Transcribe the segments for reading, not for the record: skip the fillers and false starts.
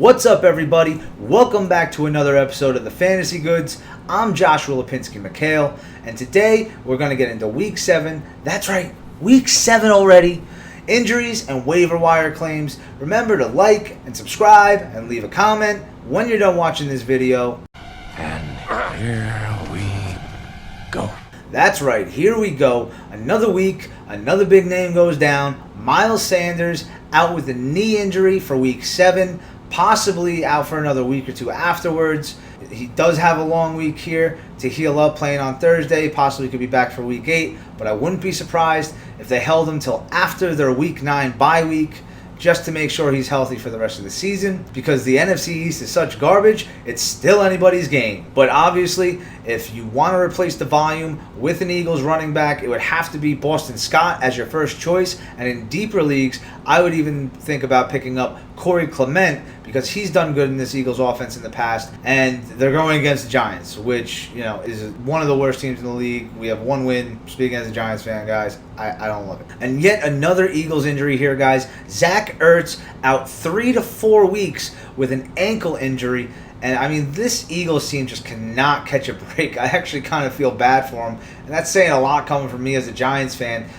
What's up, everybody? Welcome back to another episode of the Fantasy Goods. I'm Joshua Lipinski-McHale, and today we're going to get into Week 7. That's right, Week 7 already. Injuries and waiver wire claims. Remember to like and subscribe and leave a comment when you're done watching this video. And here we go. That's right, here we go. Another week, another big name goes down. Miles Sanders out with a knee injury for Week 7. Possibly out for another week or two afterwards. He does have a long week here to heal up, playing on Thursday. Possibly could be back for Week 8, but I wouldn't be surprised if they held him till after their Week 9 bye week, just to make sure he's healthy for the rest of the season. Because the NFC East is such garbage, it's still anybody's game. But obviously, if you want to replace the volume with an Eagles running back, it would have to be Boston Scott as your first choice. And in deeper leagues, I would even think about picking up Corey Clement, because he's done good in this Eagles offense in the past. And they're going against the Giants, which, is one of the worst teams in the league. We have one win. Speaking as a Giants fan, guys, I don't love it. And yet another Eagles injury here, guys. Zach Ertz out 3 to 4 weeks with an ankle injury. And, this Eagles team just cannot catch a break. I actually kind of feel bad for them. And that's saying a lot coming from me as a Giants fan.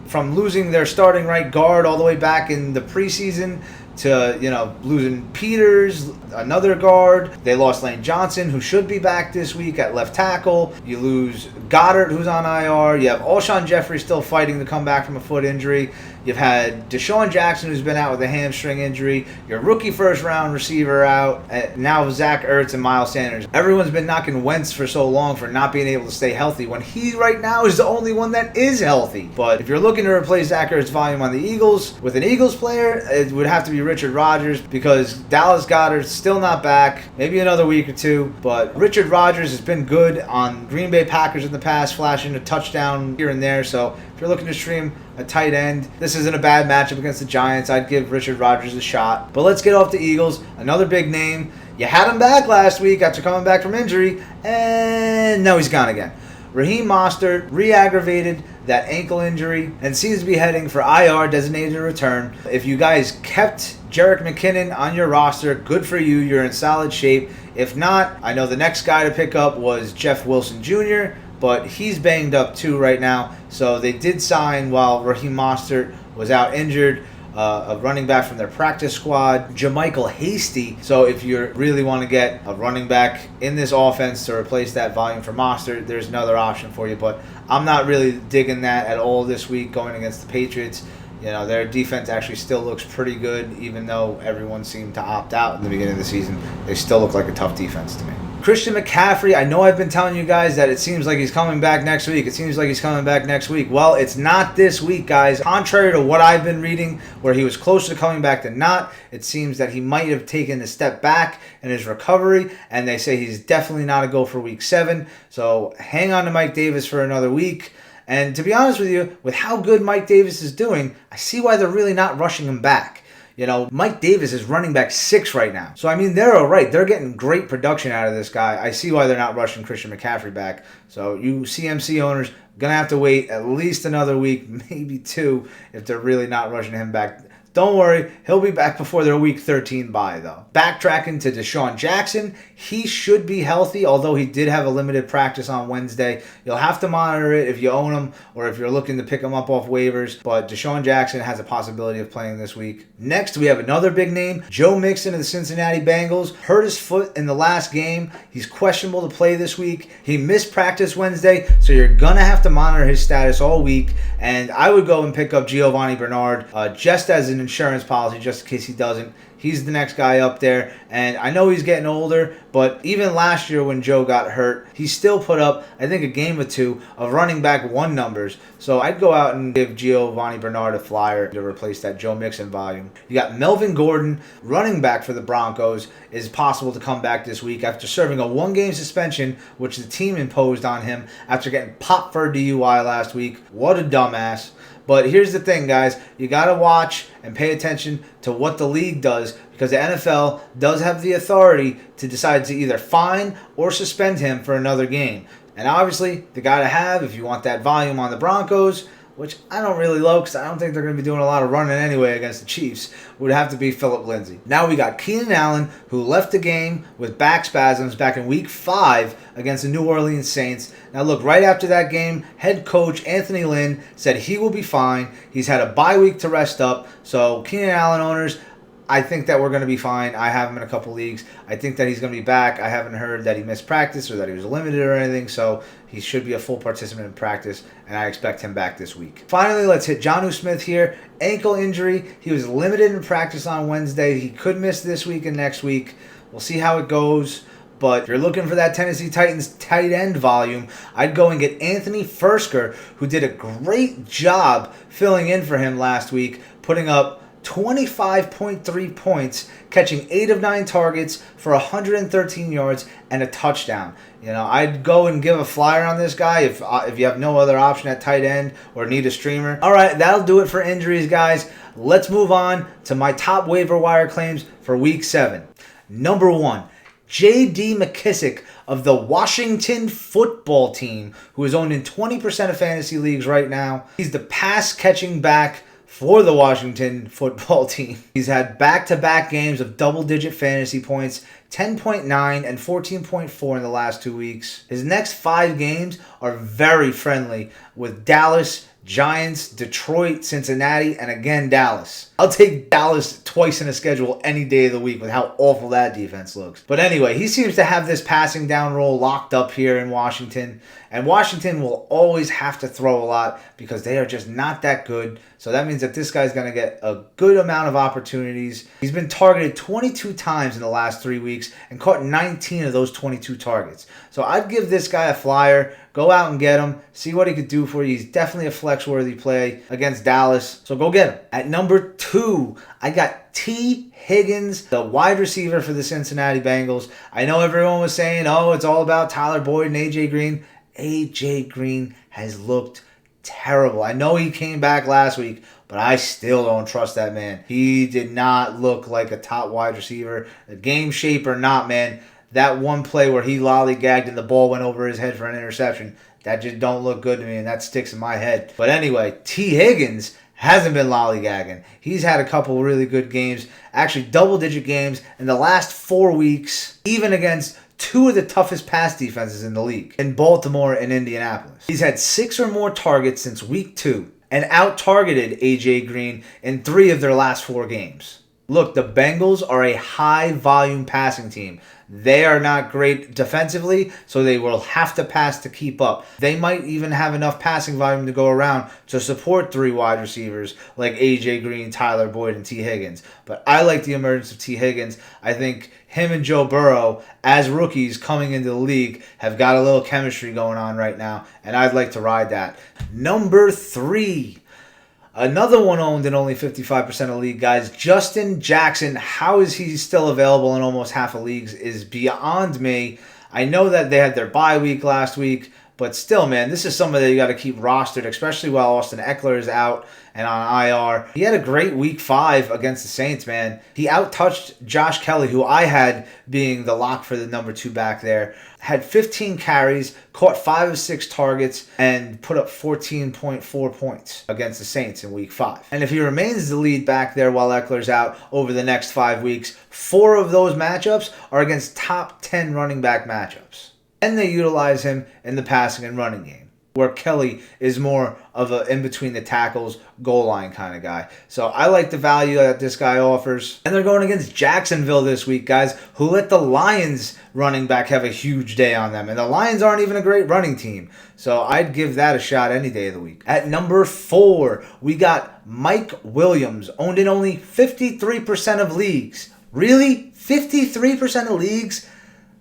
From losing their starting right guard all the way back in the preseason to, losing Peters, another guard. They lost Lane Johnson, who should be back this week at left tackle. You lose Goddard, who's on IR. You have Alshon Jeffrey still fighting to come back from a foot injury. You've had Deshaun Jackson, who's been out with a hamstring injury. Your rookie first-round receiver out. Now Zach Ertz and Miles Sanders. Everyone's been knocking Wentz for so long for not being able to stay healthy, when he right now is the only one that is healthy. But if you're looking to replace Zach Ertz's volume on the Eagles with an Eagles player, it would have to be Richard Rodgers, because Dallas Goedert's still not back. Maybe another week or two. But Richard Rodgers has been good on Green Bay Packers in the past, flashing a touchdown here and there. So if you're looking to stream a tight end, this isn't a bad matchup against the Giants. I'd give Richard Rodgers a shot. But let's get off the Eagles. Another big name. You had him back last week after coming back from injury, and now he's gone again. Raheem Mostert re-aggravated that ankle injury and seems to be heading for IR, designated to return. If you guys kept Jerick McKinnon on your roster, good for you. You're in solid shape. If not, I know the next guy to pick up was Jeff Wilson Jr., but he's banged up too right now. So they did sign, while Raheem Mostert was out injured, a running back from their practice squad, JaMycal Hasty. So if you really want to get a running back in this offense to replace that volume for Mostert, there's another option for you. But I'm not really digging that at all this week going against the Patriots. Their defense actually still looks pretty good, even though everyone seemed to opt out in the beginning of the season. They still look like a tough defense to me. Christian McCaffrey, I know I've been telling you guys that it seems like he's coming back next week. Well, it's not this week, guys. Contrary to what I've been reading, where he was closer to coming back than not, it seems that he might have taken a step back in his recovery, and they say he's definitely not a go for Week 7. So hang on to Mike Davis for another week. And to be honest with you, with how good Mike Davis is doing, I see why they're really not rushing him back. Mike Davis is running back 6 right now. So, they're all right. They're getting great production out of this guy. I see why they're not rushing Christian McCaffrey back. So, you CMC owners, going to have to wait at least another week, maybe 2, if they're really not rushing him back. Don't worry, he'll be back before their Week 13 bye, though. Backtracking to Deshaun Jackson, he should be healthy, although he did have a limited practice on Wednesday. You'll have to monitor it if you own him or if you're looking to pick him up off waivers, but Deshaun Jackson has a possibility of playing this week. Next, we have another big name, Joe Mixon of the Cincinnati Bengals. Hurt his foot in the last game. He's questionable to play this week. He missed practice Wednesday, so you're going to have to monitor his status all week, and I would go and pick up Giovanni Bernard just as an insurance policy, just in case he doesn't. He's the next guy up there, and I know he's getting older, but even last year when Joe got hurt, he still put up, I think, a game or two of running back 1 numbers. So I'd go out and give Giovanni Bernard a flyer to replace that Joe Mixon volume. You got Melvin Gordon, running back for the Broncos, is possible to come back this week after serving a 1-game suspension, which the team imposed on him after getting popped for a DUI last week. What a dumbass. But here's the thing, guys. You got to watch and pay attention to what the league does, because the NFL does have the authority to decide to either fine or suspend him for another game. And obviously, the guy to have, if you want that volume on the Broncos, which I don't really love because I don't think they're going to be doing a lot of running anyway against the Chiefs, would have to be Phillip Lindsay. Now we got Keenan Allen, who left the game with back spasms back in Week 5 against the New Orleans Saints. Now look, right after that game, head coach Anthony Lynn said he will be fine. He's had a bye week to rest up. So Keenan Allen owners, I think that we're going to be fine. I have him in a couple leagues. I think that he's going to be back. I haven't heard that he missed practice or that he was limited or anything, so he should be a full participant in practice, and I expect him back this week. Finally, let's hit Jonnu Smith here. Ankle injury. He was limited in practice on Wednesday. He could miss this week and next week. We'll see how it goes. But if you're looking for that Tennessee Titans tight end volume, I'd go and get Anthony Fersker, who did a great job filling in for him last week, putting up 25.3 points, catching 8 of 9 targets for 113 yards and a touchdown. You know, I'd go and give a flyer on this guy if you have no other option at tight end or need a streamer. All right, that'll do it for injuries, guys. Let's move on to my top waiver wire claims for Week 7. Number 1, J.D. McKissick of the Washington football team, who is owned in 20% of fantasy leagues right now. He's the pass-catching back for the Washington football team. He's had back-to-back games of double-digit fantasy points, 10.9 and 14.4 in the last 2 weeks. His next 5 games are very friendly with Dallas, Giants, Detroit, Cincinnati, and again Dallas. I'll take Dallas twice in a schedule any day of the week with how awful that defense looks. But anyway, he seems to have this passing down role locked up here in Washington. And Washington will always have to throw a lot because they are just not that good. So that means that this guy's going to get a good amount of opportunities. He's been targeted 22 times in the last 3 weeks and caught 19 of those 22 targets. So I'd give this guy a flyer. Go out and get him. See what he could do for you. He's definitely a flex-worthy play against Dallas. So go get him. At number 2, I got T. Higgins, the wide receiver for the Cincinnati Bengals. I know everyone was saying, oh, it's all about Tyler Boyd and A.J. Green. A.J. Green has looked terrible. I know he came back last week, but I still don't trust that man. He did not look like a top wide receiver. Game shape or not, man. That one play where he lollygagged and the ball went over his head for an interception, that just don't look good to me, and that sticks in my head. But anyway, T. Higgins hasn't been lollygagging. He's had a couple really good games, actually double-digit games in the last 4 weeks, even against 2 of the toughest pass defenses in the league, in Baltimore and Indianapolis. He's had 6 or more targets since Week 2 and out-targeted A.J. Green in 3 of their last 4 games. Look, the Bengals are a high-volume passing team. They are not great defensively, so they will have to pass to keep up. They might even have enough passing volume to go around to support 3 wide receivers like A.J. Green, Tyler Boyd, and T. Higgins. But I like the emergence of T. Higgins. I think him and Joe Burrow, as rookies coming into the league, have got a little chemistry going on right now, and I'd like to ride that. Number 3. Another one owned in only 55% of league guys, Justin Jackson. How is he still available in almost half of leagues is beyond me. I know that they had their bye week last week, but still, man, this is somebody that you got to keep rostered, especially while Austin Eckler is out and on IR. He had a great Week 5 against the Saints, man. He out-touched Josh Kelly, who I had being the lock for the number 2 back there. Had 15 carries, caught 5 of 6 targets, and put up 14.4 points against the Saints in Week 5. And if he remains the lead back there while Eckler's out over the next 5 weeks, 4 of those matchups are against top 10 running back matchups. And they utilize him in the passing and running game, where Kelly is more of a in-between the tackles, goal line kind of guy. So I like the value that this guy offers. And they're going against Jacksonville this week, guys, who let the Lions running back have a huge day on them. And the Lions aren't even a great running team. So I'd give that a shot any day of the week. At number 4, we got Mike Williams, owned in only 53% of leagues. Really? 53% of leagues?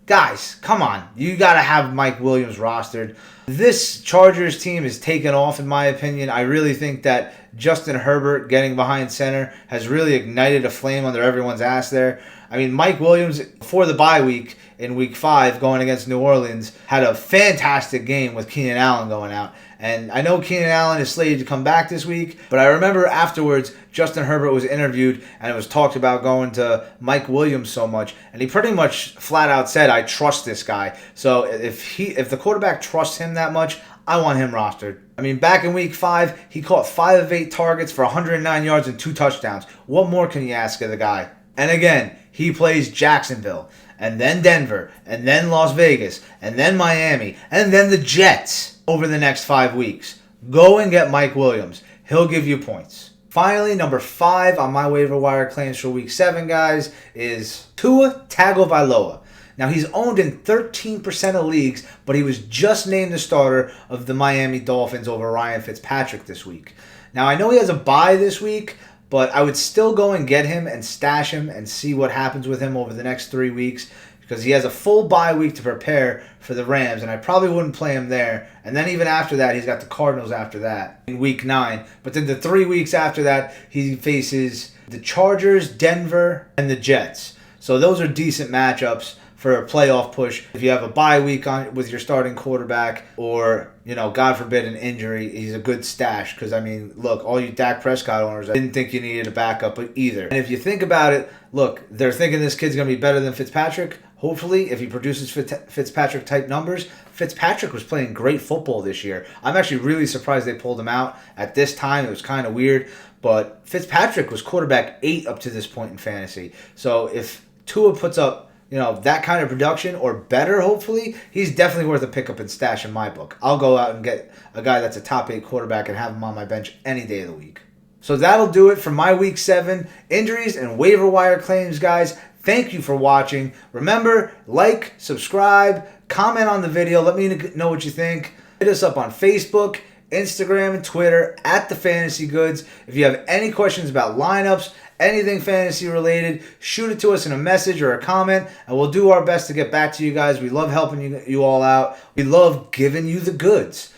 Guys, come on. You got to have Mike Williams rostered. This Chargers team is taken off, in my opinion. I really think that Justin Herbert getting behind center has really ignited a flame under everyone's ass there. I mean, Mike Williams, before the bye week, in week 5 going against New Orleans had a fantastic game with Keenan Allen going out. And I know Keenan Allen is slated to come back this week, but I remember afterwards Justin Herbert was interviewed and it was talked about going to Mike Williams so much, and he pretty much flat out said, I trust this guy. So if the quarterback trusts him that much, I want him rostered. I mean, back in week 5, he caught 5 of 8 targets for 109 yards and 2 touchdowns. What more can you ask of the guy? And again, he plays Jacksonville, and then Denver, and then Las Vegas, and then Miami, and then the Jets over the next 5 weeks. Go and get Mike Williams. He'll give you points. Finally, number 5 on my waiver wire claims for week 7, guys, is Tua Tagovailoa. Now, he's owned in 13% of leagues, but he was just named the starter of the Miami Dolphins over Ryan Fitzpatrick this week. Now, I know he has a bye this week, but I would still go and get him and stash him and see what happens with him over the next 3 weeks, because he has a full bye week to prepare for the Rams, and I probably wouldn't play him there. And then even after that, he's got the Cardinals after that in week 9. But then the 3 weeks after that, he faces the Chargers, Denver, and the Jets. So those are decent matchups for a playoff push. If you have a bye week on with your starting quarterback, or, God forbid, an injury, he's a good stash. Because, I mean, look, all you Dak Prescott owners, I didn't think you needed a backup either. And if you think about it, look, they're thinking this kid's going to be better than Fitzpatrick. Hopefully, if he produces Fitzpatrick-type numbers. Fitzpatrick was playing great football this year. I'm actually really surprised they pulled him out at this time. It was kind of weird. But Fitzpatrick was quarterback 8 up to this point in fantasy. So if Tua puts up that kind of production or better, hopefully, he's definitely worth a pickup and stash in my book. I'll go out and get a guy that's a top 8 quarterback and have him on my bench any day of the week. So that'll do it for my week 7 injuries and waiver wire claims, guys. Thank you for watching. Remember, like, subscribe, comment on the video. Let me know what you think. Hit us up on Facebook, Instagram, and Twitter at The Fantasy Goods. If you have any questions about lineups, anything fantasy related, shoot it to us in a message or a comment, and we'll do our best to get back to you guys. We love helping you all out. We love giving you the goods.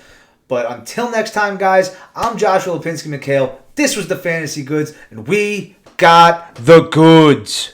But until next time, guys, I'm Joshua Lipinski-McHale. This was The Fantasy Goods, and we got the goods.